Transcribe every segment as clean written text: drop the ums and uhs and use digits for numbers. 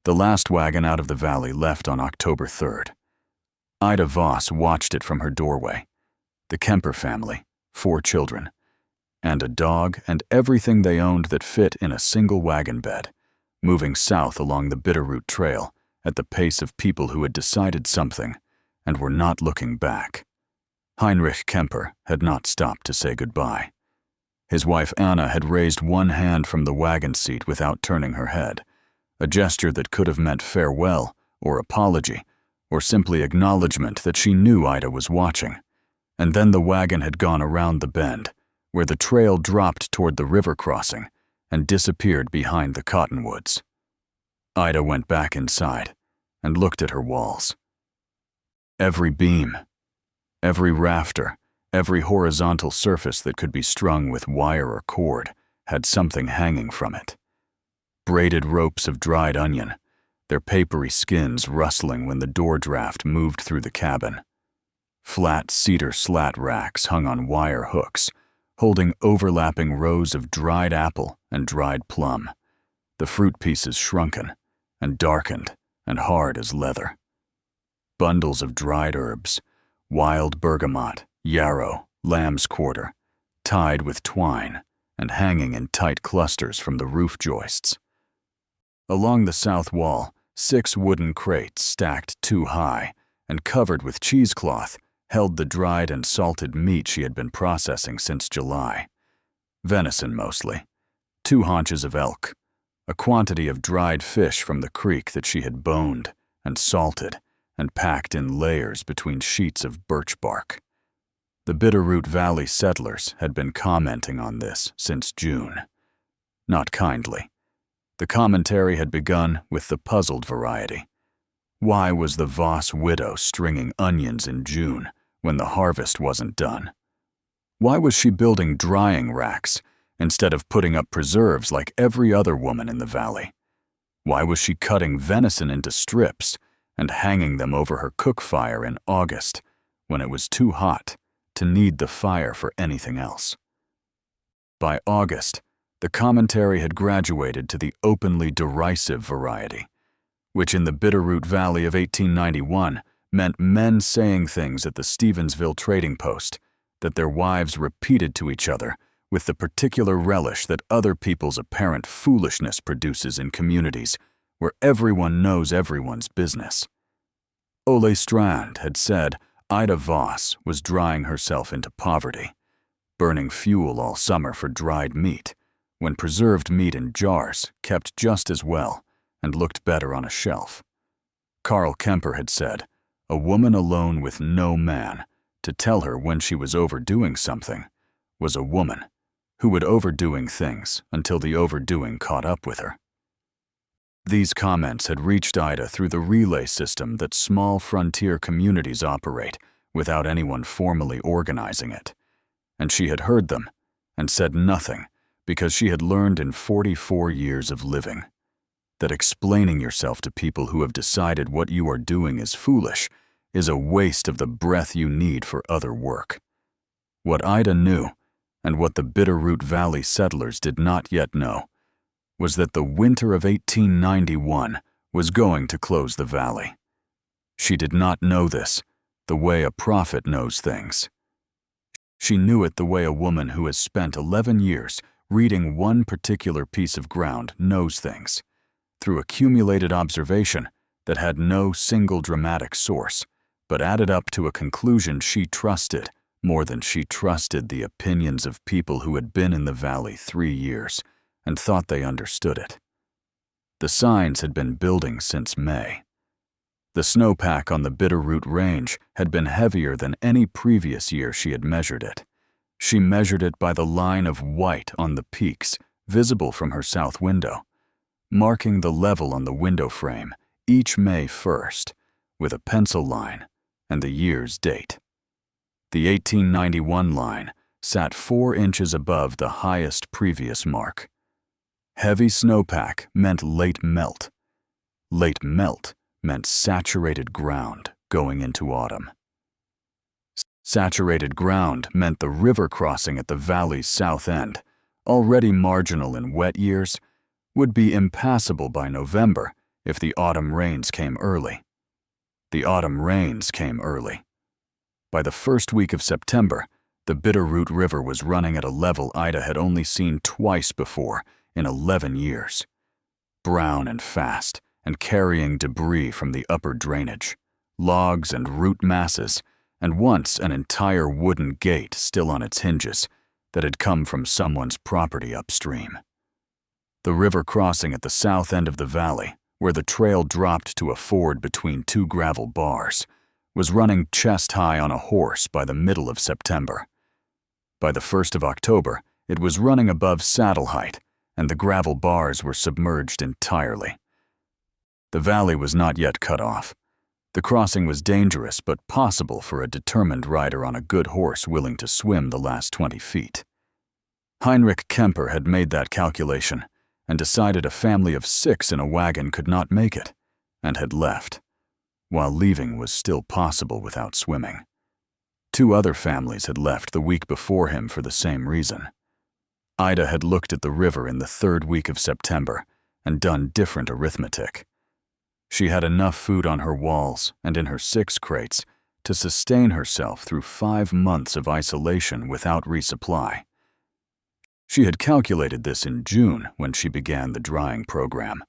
The last wagon out of the valley left on October 3rd. Ida Voss watched it from her doorway. The Kemper family, 4 children, and a dog and everything they owned that fit in a single wagon bed, moving south along the Bitterroot Trail at the pace of people who had decided something and were not looking back. Heinrich Kemper had not stopped to say goodbye. His wife Anna had raised one hand from the wagon seat without turning her head, a gesture that could have meant farewell or apology or simply acknowledgement that she knew Ida was watching. And then the wagon had gone around the bend, where the trail dropped toward the river crossing and disappeared behind the cottonwoods. Ida went back inside and looked at her walls. Every beam, every rafter, every horizontal surface that could be strung with wire or cord had something hanging from it. Braided ropes of dried onion, their papery skins rustling when the door draft moved through the cabin. Flat cedar slat racks hung on wire hooks, holding overlapping rows of dried apple and dried plum, the fruit pieces shrunken and darkened and hard as leather. Bundles of dried herbs, wild bergamot, yarrow, lamb's quarter, tied with twine and hanging in tight clusters from the roof joists. Along the south wall, 6 wooden crates stacked 2 high and covered with cheesecloth held the dried and salted meat she had been processing since July. Venison mostly, 2 haunches of elk, a quantity of dried fish from the creek that she had boned and salted and packed in layers between sheets of birch bark. The Bitterroot Valley settlers had been commenting on this since June. Not kindly. The commentary had begun with the puzzled variety. Why was the Voss widow stringing onions in June when the harvest wasn't done? Why was she building drying racks instead of putting up preserves like every other woman in the valley? Why was she cutting venison into strips and hanging them over her cookfire in August when it was too hot to need the fire for anything else? By August, the commentary had graduated to the openly derisive variety, which in the Bitterroot Valley of 1891 meant men saying things at the Stevensville trading post that their wives repeated to each other with the particular relish that other people's apparent foolishness produces in communities where everyone knows everyone's business. Ole Strand had said Ida Voss was drying herself into poverty, burning fuel all summer for dried meat, when preserved meat in jars kept just as well and looked better on a shelf. Carl Kemper had said, a woman alone with no man to tell her when she was overdoing something was a woman who would overdoing things until the overdoing caught up with her. These comments had reached Ida through the relay system that small frontier communities operate without anyone formally organizing it, and she had heard them and said nothing because she had learned in 44 years of living that explaining yourself to people who have decided what you are doing is foolish is a waste of the breath you need for other work. What Ida knew, and what the Bitterroot Valley settlers did not yet know, was that the winter of 1891 was going to close the valley. She did not know this the way a prophet knows things. She knew it the way a woman who has spent 11 years reading one particular piece of ground knows things, through accumulated observation that had no single dramatic source, but added up to a conclusion she trusted more than she trusted the opinions of people who had been in the valley 3 years and thought they understood it. The signs had been building since May. The snowpack on the Bitterroot Range had been heavier than any previous year she had measured it. She measured it by the line of white on the peaks visible from her south window, marking the level on the window frame each May 1st with a pencil line and the year's date. The 1891 line sat 4 inches above the highest previous mark. Heavy snowpack meant late melt. Late melt meant saturated ground going into autumn. Saturated ground meant the river crossing at the valley's south end, already marginal in wet years, would be impassable by November if the autumn rains came early. The autumn rains came early. By the first week of September, the Bitterroot River was running at a level Ida had only seen twice before in 11 years. Brown and fast, and carrying debris from the upper drainage, logs and root masses, and once an entire wooden gate still on its hinges that had come from someone's property upstream. The river crossing at the south end of the valley, where the trail dropped to a ford between two gravel bars, was running chest-high on a horse by the middle of September. By the 1st of October, it was running above saddle height, and the gravel bars were submerged entirely. The valley was not yet cut off. The crossing was dangerous but possible for a determined rider on a good horse willing to swim the last 20 feet. Heinrich Kemper had made that calculation and decided a family of 6 in a wagon could not make it, and had left, while leaving was still possible without swimming. 2 other families had left the week before him for the same reason. Ida had looked at the river in the 3rd week of September and done different arithmetic. She had enough food on her walls and in her 6 crates to sustain herself through 5 months of isolation without resupply. She had calculated this in June when she began the drying program,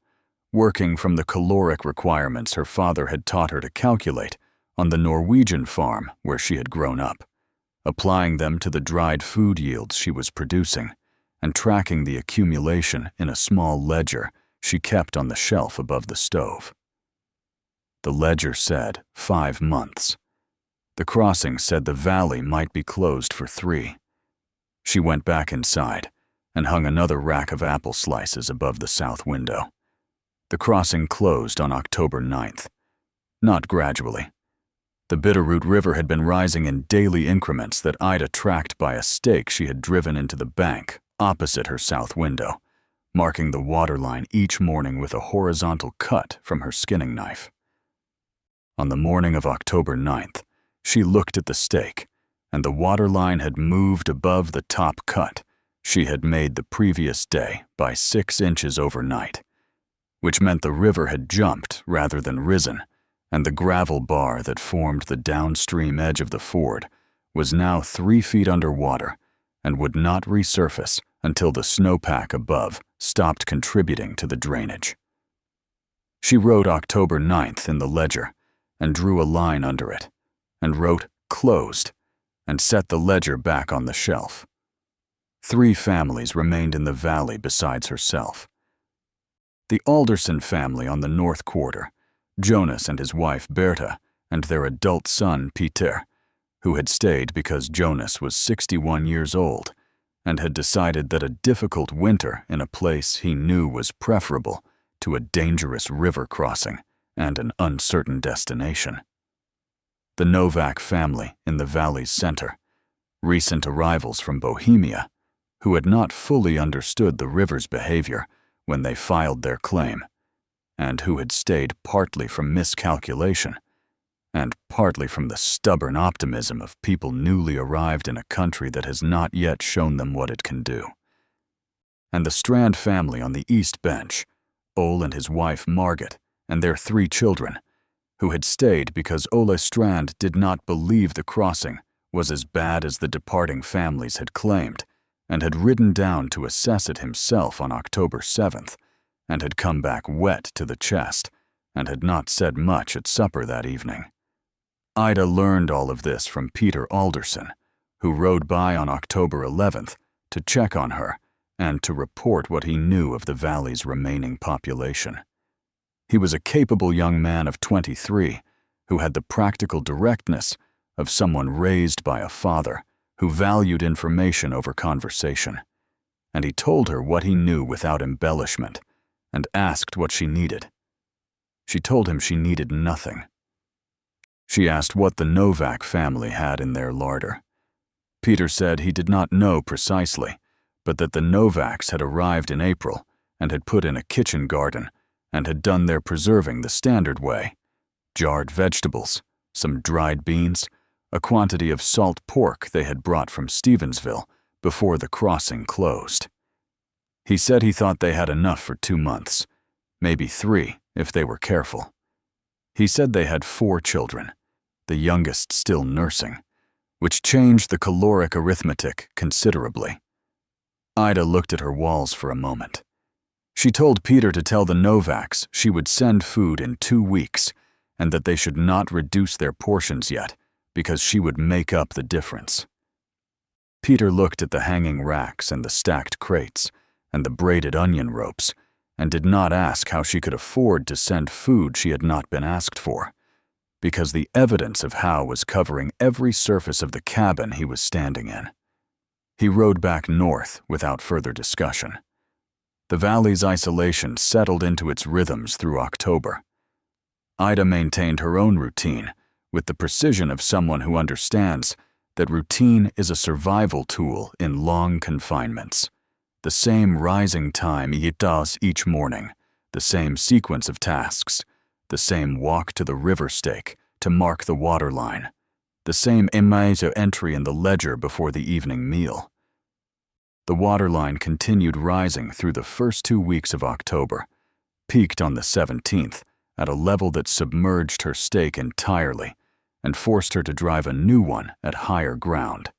working from the caloric requirements her father had taught her to calculate on the Norwegian farm where she had grown up, applying them to the dried food yields she was producing, and tracking the accumulation in a small ledger she kept on the shelf above the stove. The ledger said 5 months. The crossing said the valley might be closed for 3. She went back inside and hung another rack of apple slices above the south window. The crossing closed on October 9th. Not gradually. The Bitterroot River had been rising in daily increments that Ida tracked by a stake she had driven into the bank opposite her south window, marking the waterline each morning with a horizontal cut from her skinning knife. On the morning of October 9th, she looked at the stake, and the waterline had moved above the top cut she had made the previous day by 6 inches overnight, which meant the river had jumped rather than risen, and the gravel bar that formed the downstream edge of the ford was now 3 feet underwater and would not resurface until the snowpack above stopped contributing to the drainage. She wrote October 9th in the ledger and drew a line under it, and wrote "closed" and set the ledger back on the shelf. 3 families remained in the valley besides herself. The Alderson family on the north quarter, Jonas and his wife Berta, and their adult son Peter, who had stayed because Jonas was 61 years old and had decided that a difficult winter in a place he knew was preferable to a dangerous river crossing and an uncertain destination. The Novak family in the valley's center, recent arrivals from Bohemia, who had not fully understood the river's behavior when they filed their claim, and who had stayed partly from miscalculation and partly from the stubborn optimism of people newly arrived in a country that has not yet shown them what it can do. And the Strand family on the East Bench, Ole and his wife Margaret, and their 3 children, who had stayed because Ole Strand did not believe the crossing was as bad as the departing families had claimed, and had ridden down to assess it himself on October 7th, and had come back wet to the chest, and had not said much at supper that evening. Ida learned all of this from Peter Alderson, who rode by on October 11th to check on her and to report what he knew of the valley's remaining population. He was a capable young man of 23 who had the practical directness of someone raised by a father who valued information over conversation, and he told her what he knew without embellishment and asked what she needed. She told him she needed nothing. She asked what the Novak family had in their larder. Peter said he did not know precisely, but that the Novaks had arrived in April and had put in a kitchen garden and had done their preserving the standard way: jarred vegetables, some dried beans, a quantity of salt pork they had brought from Stevensville before the crossing closed. He said he thought they had enough for 2 months, maybe 3 if they were careful. He said they had 4 children, the youngest still nursing, which changed the caloric arithmetic considerably. Ida looked at her walls for a moment. She told Peter to tell the Novaks she would send food in 2 weeks and that they should not reduce their portions yet because she would make up the difference. Peter looked at the hanging racks and the stacked crates and the braided onion ropes and did not ask how she could afford to send food she had not been asked for, because the evidence of how was covering every surface of the cabin he was standing in. He rode back north without further discussion. The valley's isolation settled into its rhythms through October. Ida maintained her own routine with the precision of someone who understands that routine is a survival tool in long confinements. The same rising time each morning, the same sequence of tasks, the same walk to the river stake to mark the waterline, the same email entry in the ledger before the evening meal. The waterline continued rising through the first 2 weeks of October, peaked on the 17th at a level that submerged her stake entirely and forced her to drive a new one at higher ground,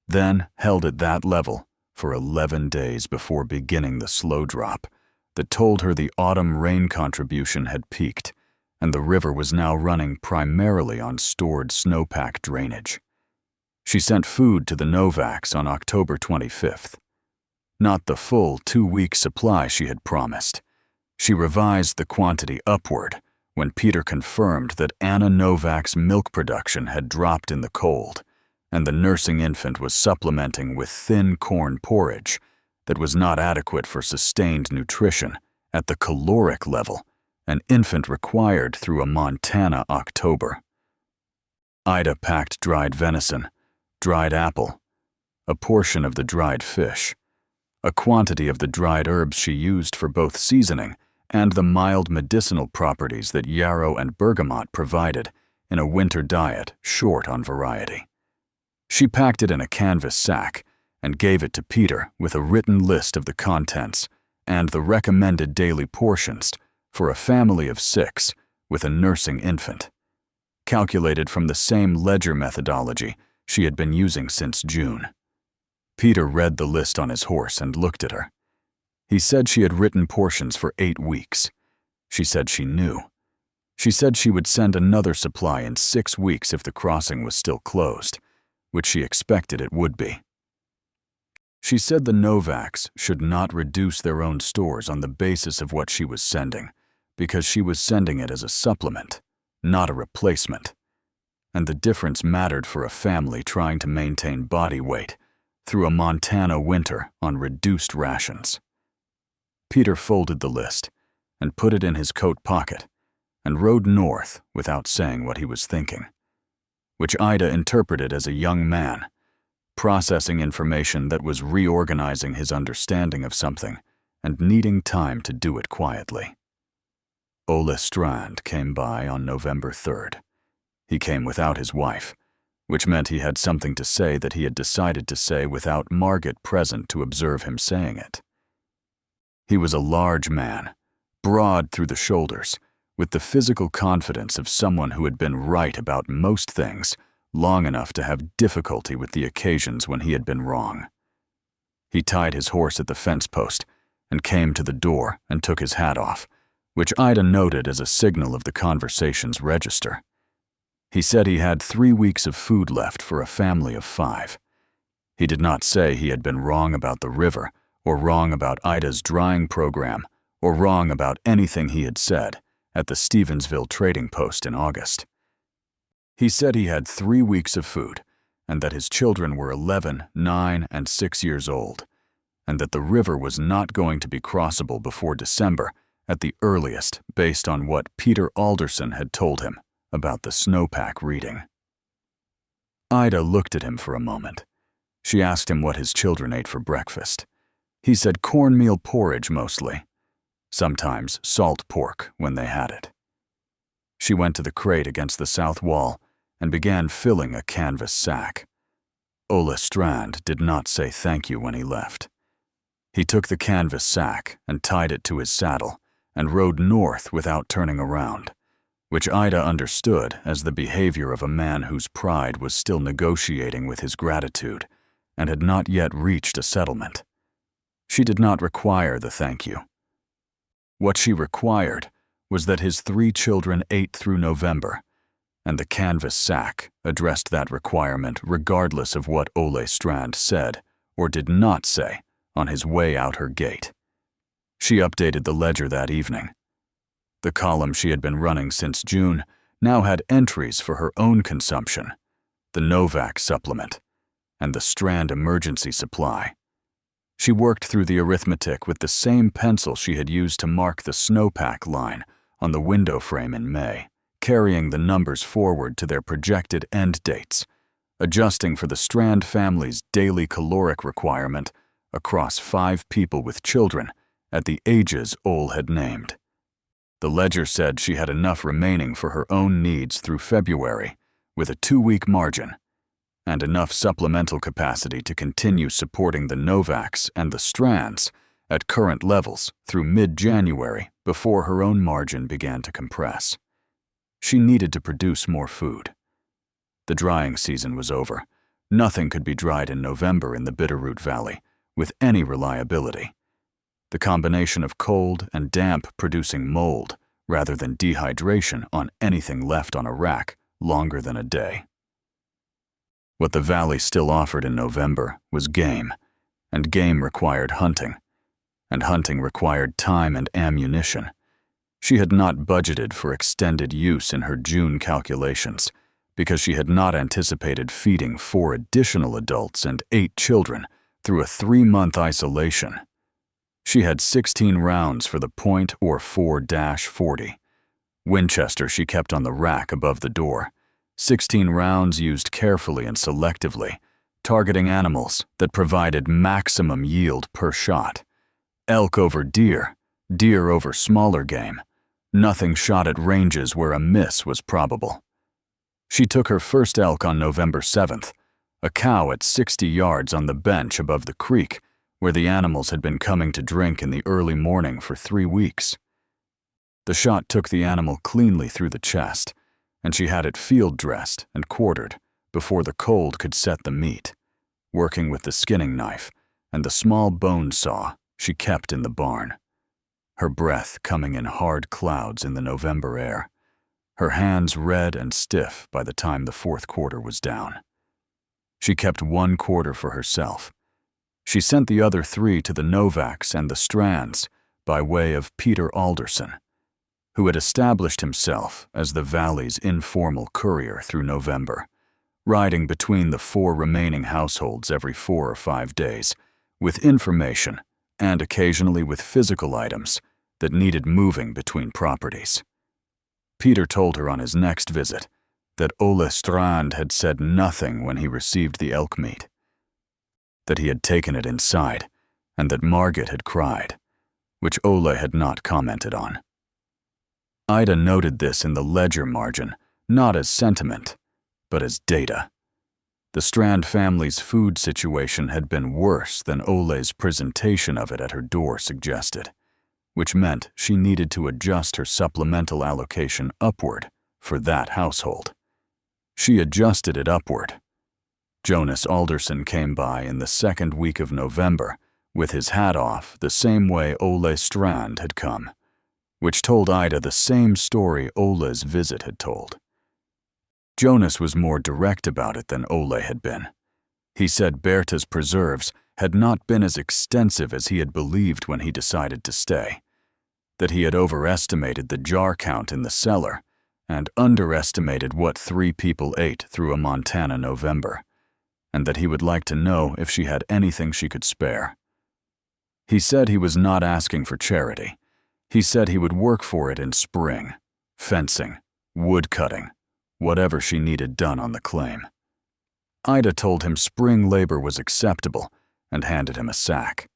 then held at that level for 11 days before beginning the slow drop that told her the autumn rain contribution had peaked and the river was now running primarily on stored snowpack drainage. She sent food to the Novaks on October 25th. Not the full 2-week supply she had promised. She revised the quantity upward when Peter confirmed that Anna Novak's milk production had dropped in the cold, and the nursing infant was supplementing with thin corn porridge that was not adequate for sustained nutrition at the caloric level an infant required through a Montana October. Ida packed dried venison, dried apple, a portion of the dried fish, a quantity of the dried herbs she used for both seasoning and the mild medicinal properties that yarrow and bergamot provided in a winter diet short on variety. She packed it in a canvas sack and gave it to Peter with a written list of the contents and the recommended daily portions for a family of 6 with a nursing infant, calculated from the same ledger methodology she had been using since June. Peter read the list on his horse and looked at her. He said she had written portions for 8 weeks. She said she knew. She said she would send another supply in 6 weeks if the crossing was still closed, which she expected it would be. She said the Novaks should not reduce their own stores on the basis of what she was sending, because she was sending it as a supplement, not a replacement, and the difference mattered for a family trying to maintain body weight through a Montana winter on reduced rations. Peter folded the list and put it in his coat pocket and rode north without saying what he was thinking, which Ida interpreted as a young man processing information that was reorganizing his understanding of something and needing time to do it quietly. Ole Strand came by on November 3rd. He came without his wife, which meant he had something to say that he had decided to say without Margaret present to observe him saying it. He was a large man, broad through the shoulders, with the physical confidence of someone who had been right about most things long enough to have difficulty with the occasions when he had been wrong. He tied his horse at the fence post and came to the door and took his hat off, which Ida noted as a signal of the conversation's register. He said he had 3 weeks of food left for a family of 5. He did not say he had been wrong about the river, or wrong about Ida's drying program, or wrong about anything he had said at the Stevensville trading post in August. He said he had 3 weeks of food, and that his children were 11, 9, and 6 years old, and that the river was not going to be crossable before December at the earliest based on what Peter Alderson had told him about the snowpack reading. Ida looked at him for a moment. She asked him what his children ate for breakfast. He said cornmeal porridge mostly, sometimes salt pork when they had it. She went to the crate against the south wall and began filling a canvas sack. Ole Strand did not say thank you when he left. He took the canvas sack and tied it to his saddle and rode north without turning around, which Ida understood as the behavior of a man whose pride was still negotiating with his gratitude and had not yet reached a settlement. She did not require the thank you. What she required was that his 3 children ate through November, and the canvas sack addressed that requirement regardless of what Ole Strand said or did not say on his way out her gate. She updated the ledger that evening. The column she had been running since June now had entries for her own consumption, the Novak supplement, and the Strand emergency supply. She worked through the arithmetic with the same pencil she had used to mark the snowpack line on the window frame in May, carrying the numbers forward to their projected end dates, adjusting for the Strand family's daily caloric requirement across 5 people with children at the ages Ole had named. The ledger said she had enough remaining for her own needs through February, with a 2-week margin, and enough supplemental capacity to continue supporting the Novaks and the Strands at current levels through mid-January before her own margin began to compress. She needed to produce more food. The drying season was over. Nothing could be dried in November in the Bitterroot Valley with any reliability. The combination of cold and damp producing mold rather than dehydration on anything left on a rack longer than a day. What the valley still offered in November was game, and game required hunting, and hunting required time and ammunition. She had not budgeted for extended use in her June calculations because she had not anticipated feeding 4 additional adults and 8 children through a 3-month isolation. She had 16 rounds for the .00 or .4-40. Winchester she kept on the rack above the door. 16 rounds used carefully and selectively, targeting animals that provided maximum yield per shot. Elk over deer, deer over smaller game. Nothing shot at ranges where a miss was probable. She took her first elk on November 7th, a cow at 60 yards on the bench above the creek, where the animals had been coming to drink in the early morning for 3 weeks. The shot took the animal cleanly through the chest, and she had it field dressed and quartered before the cold could set the meat, working with the skinning knife and the small bone saw she kept in the barn. Her breath coming in hard clouds in the November air, her hands red and stiff by the time the 4th quarter was down. She kept 1 quarter for herself. She sent the other 3 to the Novaks and the Strands by way of Peter Alderson, who had established himself as the valley's informal courier through November, riding between the 4 remaining households every 4 or 5 days, with information and occasionally with physical items that needed moving between properties. Peter told her on his next visit that Ole Strand had said nothing when he received the elk meat, that he had taken it inside, and that Margit had cried, which Ole had not commented on. Ida noted this in the ledger margin, not as sentiment, but as data. The Strand family's food situation had been worse than Ole's presentation of it at her door suggested, which meant she needed to adjust her supplemental allocation upward for that household. She adjusted it upward. Jonas Alderson came by in the 2nd week of November with his hat off the same way Ole Strand had come, which told Ida the same story Ole's visit had told. Jonas was more direct about it than Ole had been. He said Berta's preserves had not been as extensive as he had believed when he decided to stay, that he had overestimated the jar count in the cellar and underestimated what 3 people ate through a Montana November, and that he would like to know if she had anything she could spare. He said he was not asking for charity. He said he would work for it in spring, fencing, wood cutting, whatever she needed done on the claim. Ida told him spring labor was acceptable and handed him a sack.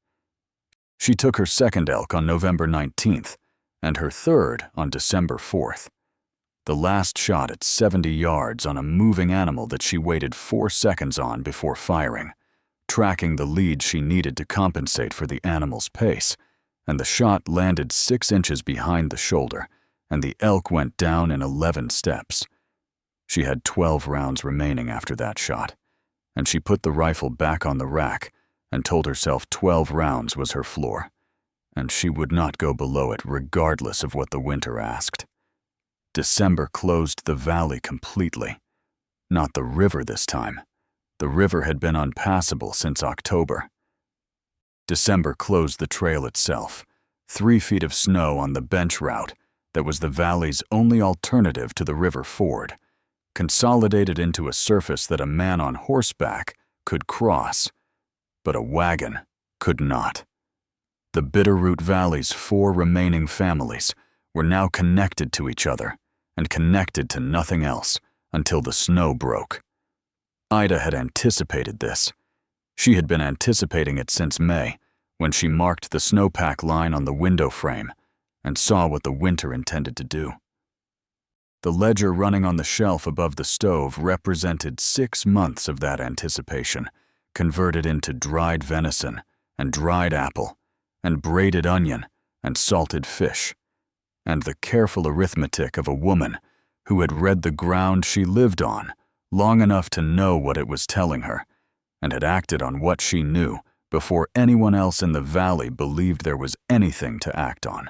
She took her 2nd elk on November 19th and her 3rd on December 4th. The last shot at 70 yards on a moving animal that she waited 4 seconds on before firing, tracking the lead she needed to compensate for the animal's pace and the shot landed 6 inches behind the shoulder, and the elk went down in 11 steps. She had 12 rounds remaining after that shot, and she put the rifle back on the rack and told herself 12 rounds was her floor, and she would not go below it regardless of what the winter asked. December closed the valley completely. Not the river this time. The river had been unpassable since October. December closed the trail itself, 3 feet of snow on the bench route that was the valley's only alternative to the river ford, consolidated into a surface that a man on horseback could cross, but a wagon could not. The Bitterroot Valley's 4 remaining families were now connected to each other and connected to nothing else until the snow broke. Ida had anticipated this. She had been anticipating it since May, when she marked the snowpack line on the window frame and saw what the winter intended to do. The ledger running on the shelf above the stove represented 6 months of that anticipation, converted into dried venison and dried apple and braided onion and salted fish, and the careful arithmetic of a woman who had read the ground she lived on long enough to know what it was telling her, and had acted on what she knew before anyone else in the valley believed there was anything to act on.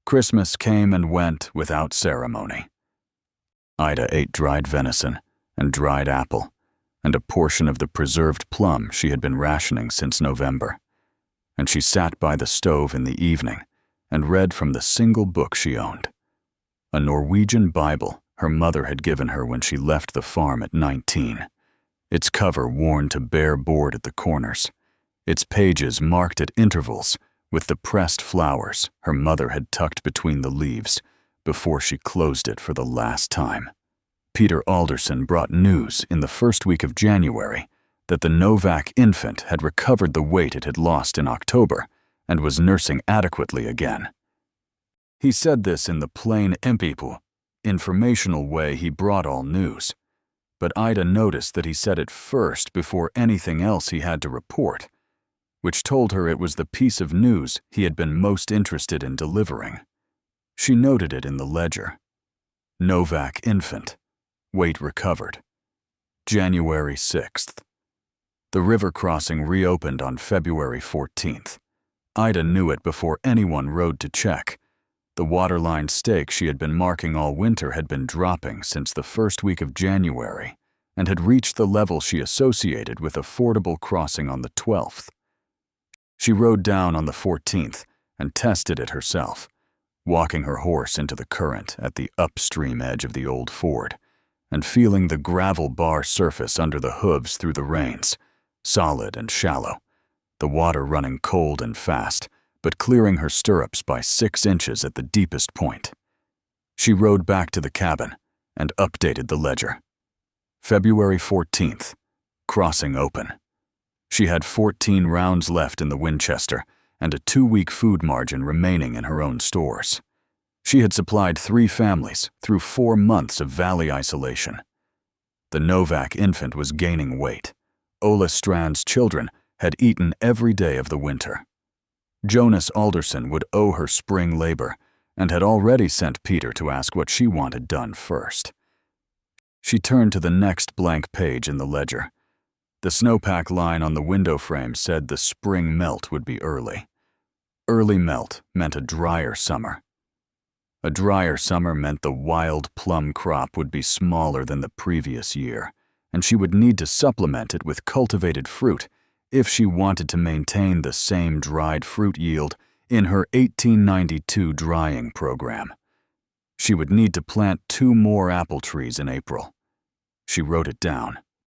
Christmas came and went without ceremony. Ida ate dried venison and dried apple, and a portion of the preserved plum she had been rationing since November, and she sat by the stove in the evening and read from the single book she owned, a Norwegian Bible her mother had given her when she left the farm at 19, its cover worn to bare board at the corners, its pages marked at intervals with the pressed flowers her mother had tucked between the leaves before she closed it for the last time. Peter Alderson brought news in the first week of January that the Novak infant had recovered the weight it had lost in October and was nursing adequately again. He said this in the plain empipu, informational way he brought all news, but Ida noticed that he said it first before anything else he had to report, which told her it was the piece of news he had been most interested in delivering. She noted it in the ledger. Novak infant, weight recovered. January 6th. The river crossing reopened on February 14th. Ida knew it before anyone rode to check. The waterline stake she had been marking all winter had been dropping since the first week of January and had reached the level she associated with a fordable crossing on the 12th. She rode down on the 14th and tested it herself, walking her horse into the current at the upstream edge of the old ford and feeling the gravel bar surface under the hooves through the reins, solid and shallow, the water running cold and fast, but clearing her stirrups by 6 inches at the deepest point. She rode back to the cabin and updated the ledger. February 14th, crossing open. She had 14 rounds left in the Winchester and a 2-week food margin remaining in her own stores. She had supplied 3 families through 4 months of valley isolation. The Novak infant was gaining weight. Ole Strand's children had eaten every day of the winter. Jonas Alderson would owe her spring labor and had already sent Peter to ask what she wanted done first. She turned to the next blank page in the ledger. The snowpack line on the window frame said the spring melt would be early. Early melt meant a drier summer. A drier summer meant the wild plum crop would be smaller than the previous year, and she would need to supplement it with cultivated fruit if she wanted to maintain the same dried fruit yield in her 1892 drying program. She would need to plant 2 more apple trees in April. She wrote it down.